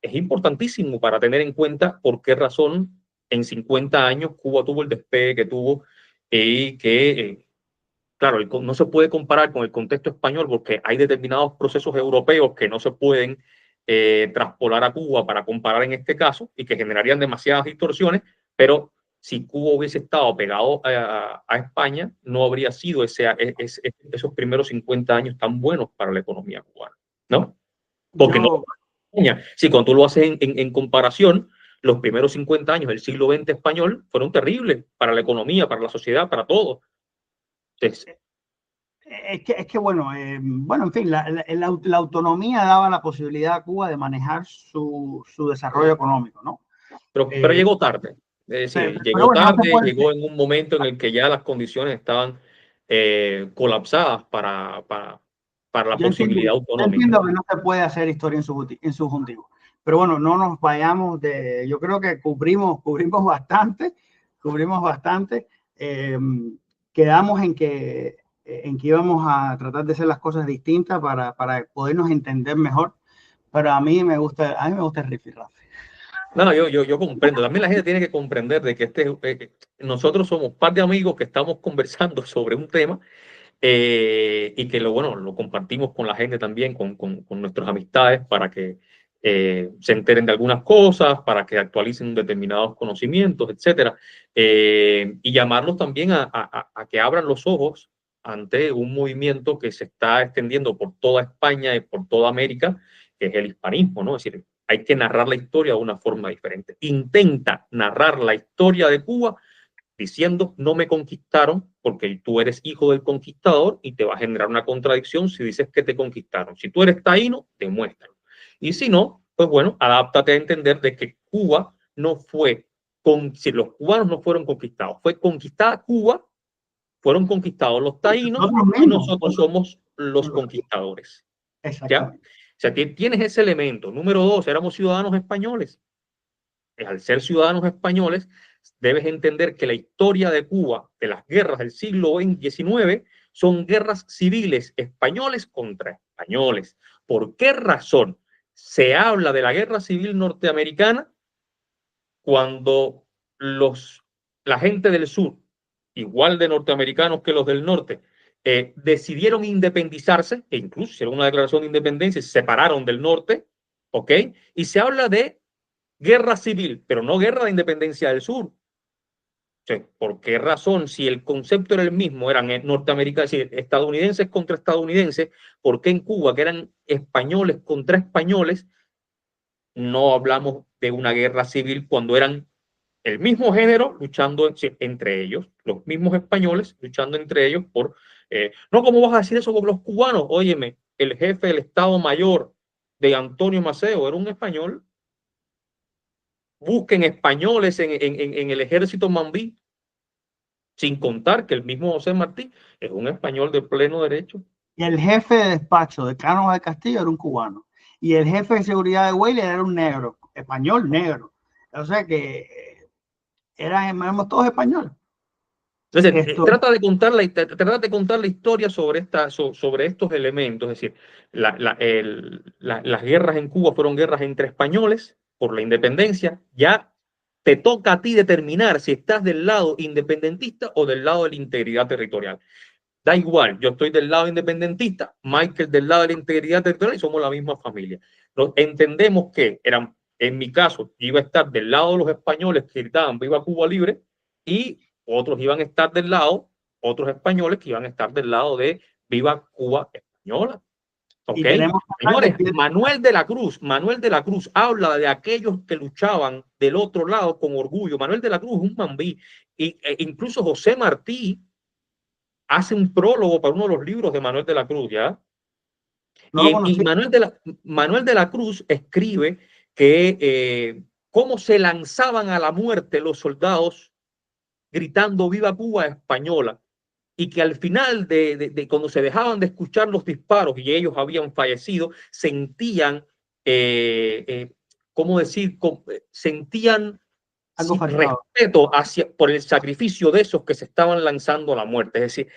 es importantísimo para tener en cuenta por qué razón en 50 años Cuba tuvo el despegue que tuvo y que, claro, no se puede comparar con el contexto español porque hay determinados procesos europeos que no se pueden traspolar a Cuba para comparar en este caso y que generarían demasiadas distorsiones, pero si Cuba hubiese estado pegado a España, no habría sido esos primeros 50 años tan buenos para la economía cubana, ¿no? Porque sí, cuando tú lo haces en comparación, los primeros 50 años del siglo XX español fueron terribles para la economía, para la sociedad, para todo. Entonces, es que bueno, en fin, la autonomía daba la posibilidad a Cuba de manejar su desarrollo económico, ¿no? Pero llegó tarde. Es decir, llegó tarde, llegó en un momento en el que ya las condiciones estaban colapsadas para la posibilidad autonómica. Yo entiendo que no se puede hacer historia en subjuntivo. Pero bueno, no nos vayamos yo creo que cubrimos bastante. Quedamos en que íbamos a tratar de hacer las cosas distintas para podernos entender mejor. Pero a mí me gusta el rifirrafe. No, yo comprendo. También la gente tiene que comprender de que nosotros somos un par de amigos que estamos conversando sobre un tema y que lo compartimos con la gente también, con nuestras amistades para que se enteren de algunas cosas, para que actualicen determinados conocimientos, etcétera. Y llamarlos también a que abran los ojos ante un movimiento que se está extendiendo por toda España y por toda América, que es el hispanismo, ¿no? Es decir, hay que narrar la historia de una forma diferente. Intenta narrar la historia de Cuba diciendo no me conquistaron porque tú eres hijo del conquistador y te va a generar una contradicción si dices que te conquistaron. Si tú eres taíno, demuéstralo. Y si no, pues bueno, adáptate a entender de que Cuba no fue, si los cubanos no fueron conquistados, fue conquistada Cuba, fueron conquistados los taínos y nosotros somos los conquistadores. ¿Ya? O sea, tienes ese elemento. Número dos, éramos ciudadanos españoles. Al ser ciudadanos españoles, debes entender que la historia de Cuba, de las guerras del siglo XIX, son guerras civiles españoles contra españoles. ¿Por qué razón se habla de la guerra civil norteamericana cuando la gente del sur, igual de norteamericanos que los del norte, decidieron independizarse, e incluso hicieron una declaración de independencia y se separaron del norte, ¿ok? Y se habla de guerra civil, pero no guerra de independencia del sur. O sea, ¿por qué razón? Si el concepto era el mismo, eran norteamericanos, estadounidenses contra estadounidenses, ¿por qué en Cuba, que eran españoles contra españoles, no hablamos de una guerra civil cuando eran el mismo género luchando entre ellos, los mismos españoles luchando entre ellos por... no, ¿cómo vas a decir eso con los cubanos? Óyeme, el jefe del Estado Mayor de Antonio Maceo era un español. Busquen españoles en el ejército mambí, sin contar que el mismo José Martí es un español de pleno derecho. Y el jefe de despacho de Cánovas del Castillo era un cubano. Y el jefe de seguridad de Weyler era un negro, español negro. O sea que éramos todos españoles. Entonces, trata de contar la historia sobre estos elementos. Es decir, las guerras en Cuba fueron guerras entre españoles por la independencia. Ya te toca a ti determinar si estás del lado independentista o del lado de la integridad territorial. Da igual, yo estoy del lado independentista, Michael del lado de la integridad territorial y somos la misma familia. Entendemos que eran, en mi caso, yo iba a estar del lado de los españoles que gritaban Viva Cuba Libre y otros iban a estar del lado, otros españoles que iban a estar del lado de Viva Cuba Española. ¿Ok? Señores, Manuel de la Cruz habla de aquellos que luchaban del otro lado con orgullo. Manuel de la Cruz es un mambí. Incluso José Martí hace un prólogo para uno de los libros de Manuel de la Cruz, ¿ya? Y Manuel de la Cruz escribe que cómo se lanzaban a la muerte los soldados gritando Viva Cuba Española, y que al final cuando se dejaban de escuchar los disparos y ellos habían fallecido, sentían, ¿cómo decir? Sentían respeto por el sacrificio de esos que se estaban lanzando a la muerte. Es decir,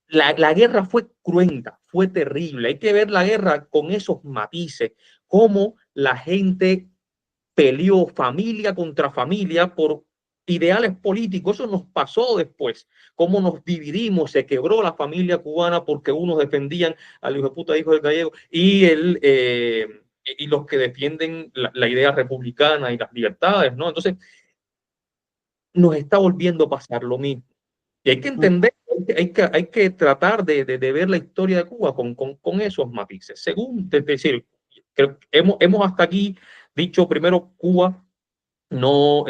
la guerra fue cruenta, fue terrible. Hay que ver la guerra con esos matices, cómo la gente peleó familia contra familia por ideales políticos. Eso nos pasó después, cómo nos dividimos, se quebró la familia cubana porque unos defendían al hijo de puta hijo del gallego y los que defienden la idea republicana y las libertades, ¿no? Entonces, nos está volviendo a pasar lo mismo. Y hay que entender, hay que tratar de ver la historia de Cuba con esos matices. Según, es decir, creo que hemos hasta aquí dicho primero, Cuba no,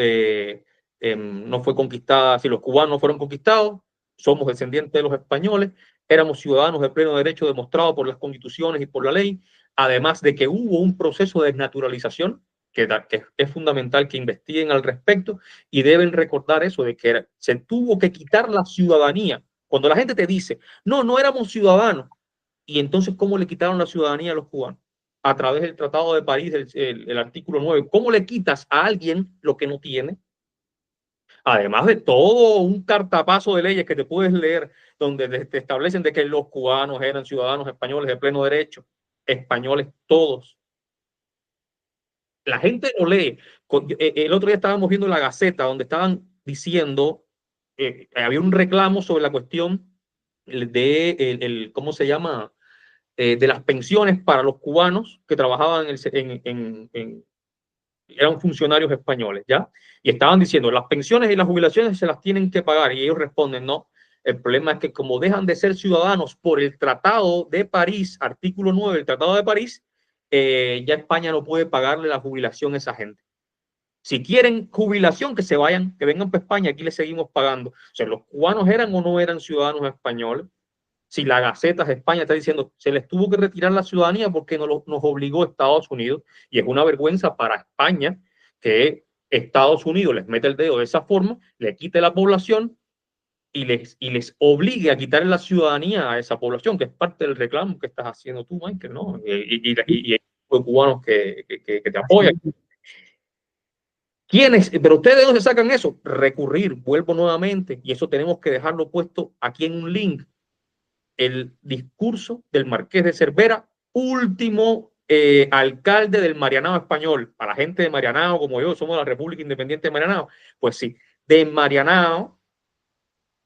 no fue conquistada, si los cubanos no fueron conquistados, somos descendientes de los españoles, éramos ciudadanos de pleno derecho demostrado por las constituciones y por la ley, además de que hubo un proceso de desnaturalización que es fundamental que investiguen al respecto y deben recordar eso, de que se tuvo que quitar la ciudadanía. Cuando la gente te dice, no, no éramos ciudadanos, y entonces, ¿cómo le quitaron la ciudadanía a los cubanos? A través del Tratado de París, el artículo 9. ¿Cómo le quitas a alguien lo que no tiene? Además de todo un cartapazo de leyes que te puedes leer, donde te establecen de que los cubanos eran ciudadanos españoles de pleno derecho, españoles todos. La gente lo lee. El otro día estábamos viendo la Gaceta, donde estaban diciendo, había un reclamo sobre la cuestión ¿cómo se llama? De las pensiones para los cubanos que trabajaban eran funcionarios españoles, ¿ya? Y estaban diciendo, las pensiones y las jubilaciones se las tienen que pagar, y ellos responden, no, El problema es que como dejan de ser ciudadanos por el Tratado de París, artículo 9 del Tratado de París, ya España no puede pagarle la jubilación a esa gente. Si quieren jubilación, que se vayan, que vengan para España, aquí les seguimos pagando. O sea, los cubanos eran o no eran ciudadanos españoles. Si la Gaceta de España está diciendo se les tuvo que retirar la ciudadanía porque nos obligó Estados Unidos, y es una vergüenza para España que Estados Unidos les mete el dedo de esa forma, le quite la población y les obligue a quitarle la ciudadanía a esa población, que es parte del reclamo que estás haciendo tú, Michael, ¿no? Y hay cubanos que te apoyan. ¿Quiénes? Pero ustedes, ¿de dónde sacan eso? Recurrir, vuelvo nuevamente, y eso tenemos que dejarlo puesto aquí en un link, el discurso del Marqués de Cervera, último alcalde del Marianao español. Para la gente de Marianao, como yo, somos la República Independiente de Marianao, pues sí, de Marianao,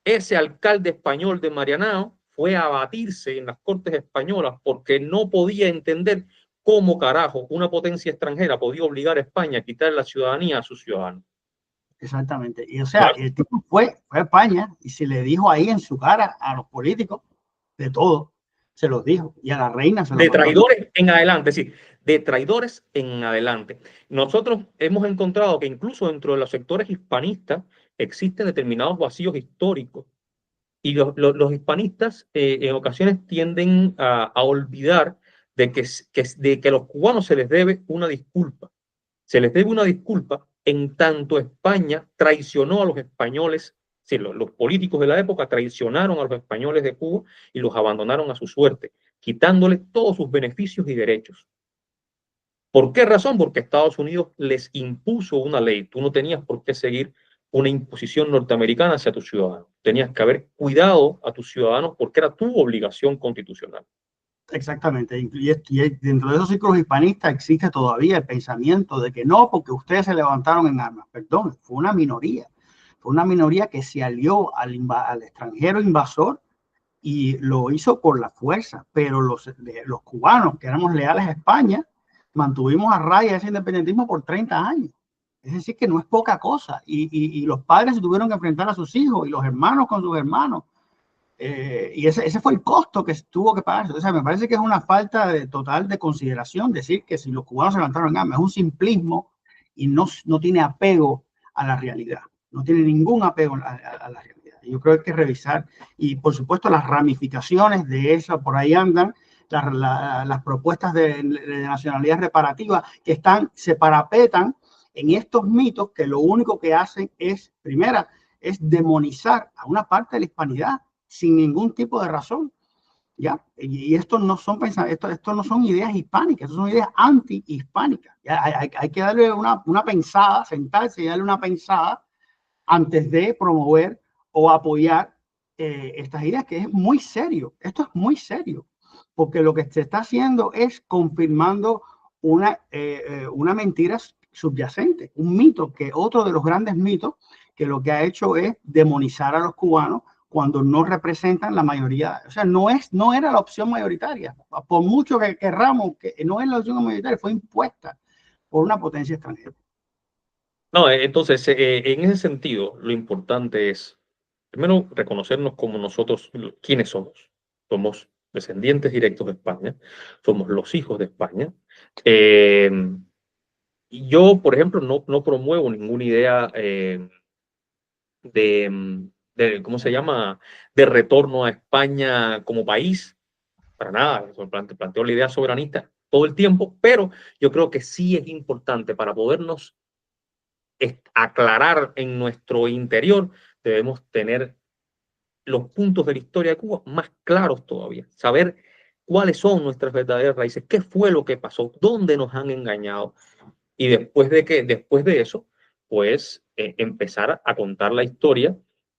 ese alcalde español de Marianao fue a batirse en las Cortes españolas porque no podía entender cómo carajo una potencia extranjera podía obligar a España a quitar la ciudadanía a sus ciudadanos. Exactamente. Y o sea, el tipo fue a España y se le dijo ahí en su cara a los políticos de todo, se los dijo, y a la reina se lo de mandó. Traidores en adelante, es decir, de traidores en adelante. Nosotros hemos encontrado que incluso dentro de los sectores hispanistas existen determinados vacíos históricos, y los hispanistas en ocasiones tienden a olvidar de que a los cubanos se les debe una disculpa. Se les debe una disculpa en tanto España traicionó a los españoles. Sí, los políticos de la época traicionaron a los españoles de Cuba y los abandonaron a su suerte, quitándoles todos sus beneficios y derechos. ¿Por qué razón? Porque Estados Unidos les impuso una ley. Tú no tenías por qué seguir una imposición norteamericana hacia tus ciudadanos. Tenías que haber cuidado a tus ciudadanos porque era tu obligación constitucional. Exactamente. Y dentro de esos círculos hispanistas existe todavía el pensamiento de que no, porque ustedes se levantaron en armas. Perdón, fue una minoría. Fue una minoría que se alió al extranjero invasor y lo hizo por la fuerza. Pero los cubanos que éramos leales a España, mantuvimos a raya ese independentismo por 30 años. Es decir, que no es poca cosa. Y los padres se tuvieron que enfrentar a sus hijos y los hermanos con sus hermanos. Y ese fue el costo que tuvo que pagar. O sea, me parece que es una falta total de consideración decir que si los cubanos se levantaron en armas, es un simplismo y no tiene apego a la realidad. No tiene ningún apego a la realidad. Yo creo que hay que revisar, y por supuesto las ramificaciones de eso, por ahí andan las propuestas de nacionalidad reparativa que se parapetan en estos mitos que lo único que hacen es, primera, es demonizar a una parte de la hispanidad sin ningún tipo de razón, ¿ya? Y esto no son esto no son ideas hispánicas, esto son ideas anti-hispánicas. Hay que darle una pensada, sentarse y darle una pensada antes de promover o apoyar estas ideas, que es muy serio. Esto es muy serio, porque lo que se está haciendo es confirmando una mentira subyacente, un mito, que otro de los grandes mitos que lo que ha hecho es demonizar a los cubanos cuando no representan la mayoría. O sea, no era la opción mayoritaria. Por mucho que querramos, que no es la opción mayoritaria, fue impuesta por una potencia extranjera. No, entonces, en ese sentido, lo importante es, primero, reconocernos como nosotros, quiénes somos. Somos descendientes directos de España, somos los hijos de España. Yo, por ejemplo, no promuevo ninguna idea de, ¿cómo se llama?, de retorno a España como país, para nada. Planteo la idea soberanista todo el tiempo, pero yo creo que sí es importante para podernos aclarar en nuestro interior, debemos tener los puntos de la historia de Cuba más claros todavía, saber cuáles son nuestras verdaderas raíces, qué fue lo que pasó, dónde nos han engañado, y después de eso, pues empezar a contar la historia,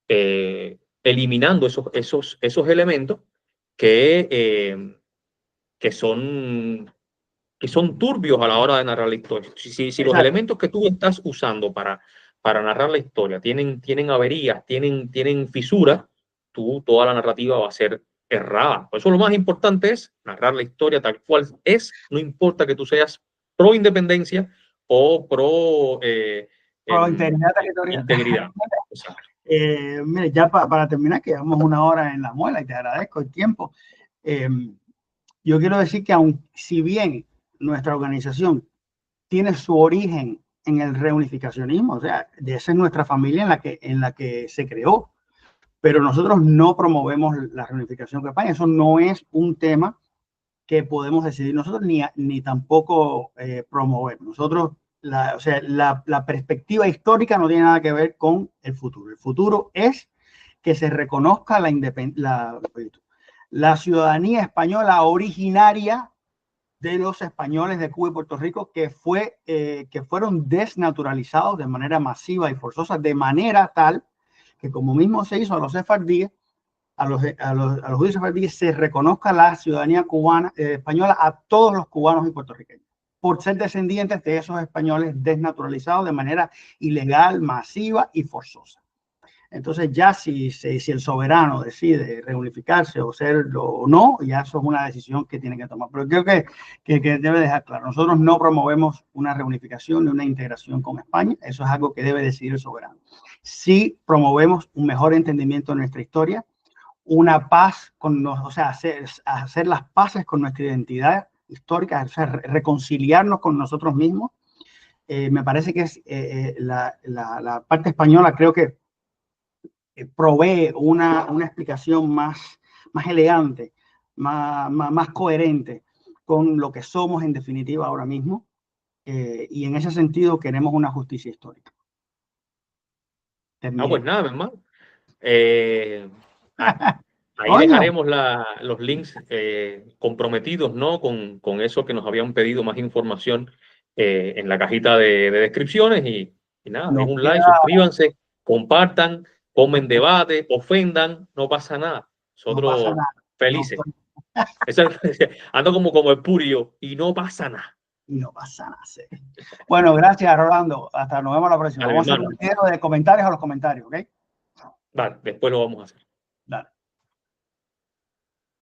eliminando esos elementos que, que son que son turbios a la hora de narrar la historia. Si los elementos que tú estás usando para narrar la historia tienen averías, tienen fisuras, toda la narrativa va a ser errada. Por eso lo más importante es narrar la historia tal cual es, no importa que tú seas pro independencia o pro integridad territorial. integridad. Mire, ya para terminar, que llevamos 1 hora en la muela y te agradezco el tiempo. Yo quiero decir que si bien nuestra organización tiene su origen en el reunificacionismo, o sea, de esa es nuestra familia en la que se creó, pero nosotros no promovemos la reunificación con España. Eso no es un tema que podemos decidir nosotros ni tampoco promover. Nosotros, o sea, la perspectiva histórica no tiene nada que ver con el futuro. El futuro es que se reconozca la ciudadanía española originaria de los españoles de Cuba y Puerto Rico que fueron desnaturalizados de manera masiva y forzosa, de manera tal que, como mismo se hizo a los sefardíes, a los judíos sefardíes, se reconozca la ciudadanía cubana, española a todos los cubanos y puertorriqueños, por ser descendientes de esos españoles desnaturalizados de manera ilegal, masiva y forzosa. Entonces ya si el soberano decide reunificarse o serlo o no, ya eso es una decisión que tiene que tomar. Pero creo que debe dejar claro, nosotros no promovemos una reunificación ni una integración con España, eso es algo que debe decidir el soberano. Sí promovemos un mejor entendimiento de nuestra historia, una paz, o sea, hacer las paces con nuestra identidad histórica, o sea, reconciliarnos con nosotros mismos. Me parece que es la parte española, creo que provee una explicación más elegante, más coherente con lo que somos en definitiva ahora mismo, y en ese sentido queremos una justicia histórica. No, pues nada, mi hermano. Ahí Coño. dejaremos los links comprometidos, ¿no? Con eso que nos habían pedido más información en la cajita de descripciones y nada, den Nos un like, queda, suscríbanse, compartan, comen debate, ofendan, no pasa nada. no pasa Nosotros nada. No, felices. Ando como el purio y no pasa nada. no pasa nada. Sí. Bueno, gracias, Rolando. Hasta nos vemos la próxima. Dale, mi Vamos a hacer hermano. un video de comentarios a los comentarios, ¿ok? Vale, después lo vamos a hacer. Dale.